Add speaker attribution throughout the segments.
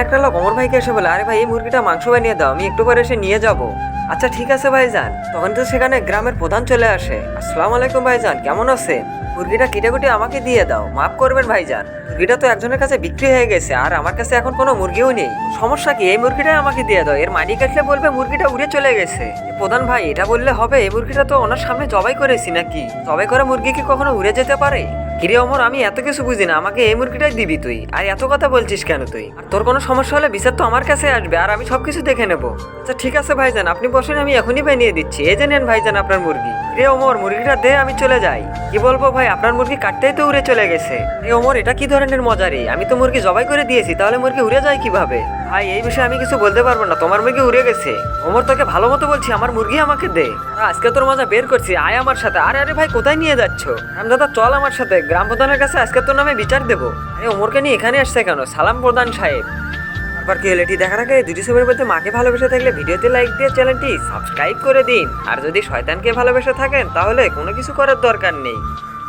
Speaker 1: একটা লোক অমর ভাইকে এসে বলে, আরে ভাই এই মুরগিটা মাংস বানিয়ে দাও, আমি একটু পরে এসে নিয়ে যাব। আচ্ছা ঠিক আছে ভাইজান। তখন তো সেখানে গ্রামের প্রধান চলে আসে। আসসালামু আলাইকুম ভাইজান, কেমন আছেন? মুরগিটা কেটে কুটে আমাকে দিয়ে দাও, মাফ করবেন ভাইজান, মুরগিটা তো একজনের কাছে বিক্রি হয়ে গেছে আর আমার কাছে এখন কোনো মুরগিও নেই। সমস্যা কি, এই মুরগিটাই আমাকে দিয়ে দাও, এর মাটি কাটলে বলবে মুরগিটা উড়ে চলে গেছে। প্রধান ভাই এটা বললে হবে? এই মুরগিটা তো ওনার সামনে জবাই করেছি নাকি? জবাই করা মুরগি কি কখনো উড়ে যেতে পারে? কিরে অমর, আমি এত কিছু বুঝি না, আমাকে এই মুরগিটাই দিবি তুই, আর এত কথা বলছিস কেন তুই? আর তোর কোনো সমস্যা হলে বিচার তো আমার কাছে আসবে আর আমি সবকিছু দেখে নেবো। আচ্ছা ঠিক আছে ভাইজান, আপনি বসেন, আমি এখনই বানিয়ে দিচ্ছি। এই যে নেন ভাইজান আপনার মুরগি। রে ওমর, মুরগিটা দে, আমি চলে যাই। কি বলবো ভাই, আপনার মুরগি কাটতেই তো উড়ে চলে গেছে। রে ওমর, এটা কি ধরনের মজা রে? আমি তো মুরগি জবাই করে দিয়েছি, তাহলে মুরগি উড়ে যায় কিভাবে? ভাই এই বিষয়ে আমি কিছু বলতে পারবো না, তোমার মুরগি উড়ে গেছে। ওমর তোকে ভালো মতো বলছি, আমার মুরগি আমাকে দে। আজকে তোর মজা বের করছি, আয় আমার সাথে। আরে আরে ভাই, কোথায় নিয়ে যাচ্ছ? রামদাদা চল আমার সাথে, গ্রাম প্রধানের কাছে আজকে তোর নামে বিচার দেবো। আরে ওমরকে নিয়ে এখানে আসছে কেন? সালাম প্রধান সাহেব। তারপর কি হলো এটি দেখার আগে দুটি ছবির মধ্যে মাকে ভালোবেসে থাকলে ভিডিওতে লাইক দিয়ে চ্যানেলটি সাবস্ক্রাইব করে দিন। আর যদি শয়তানকে ভালোবেসে থাকেন তাহলে কোনো কিছু করার দরকার নেই।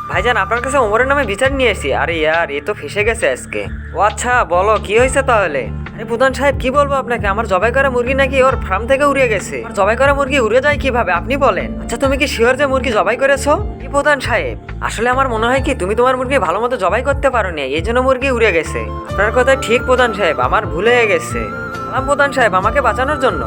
Speaker 1: ভাইজান আপনার কাছে ওমরের নামে বিচার নিয়ে এসেছি। আরে ইয়ার, এ তো ফেসে গেছে আজকে। ও আচ্ছা বলো, কি হয়েছে তাহলে? আরে প্রধান সাহেব কি বলবো আপনাকে, আমার জবাই করা মুরগি নাকি ওর ফার্ম থেকে উড়ে গেছে। আর জবাই করা মুরগি উড়ে যায় কিভাবে আপনি বলেন? আচ্ছা তুমি কি শিওর যে মুরগি জবাই করেছো? কি প্রধান সাহেব, আসলে আমার মনে হয় কি তুমি তোমার মুরগি ভালো মতো জবাই করতে পারো না, এই জন্য মুরগি উড়ে গেছে। আপনার কথা ঠিক প্রধান সাহেব, আমার ভুল হয়ে গেছে। সালাম প্রধান সাহেব, আমাকে বাঁচানোর জন্য।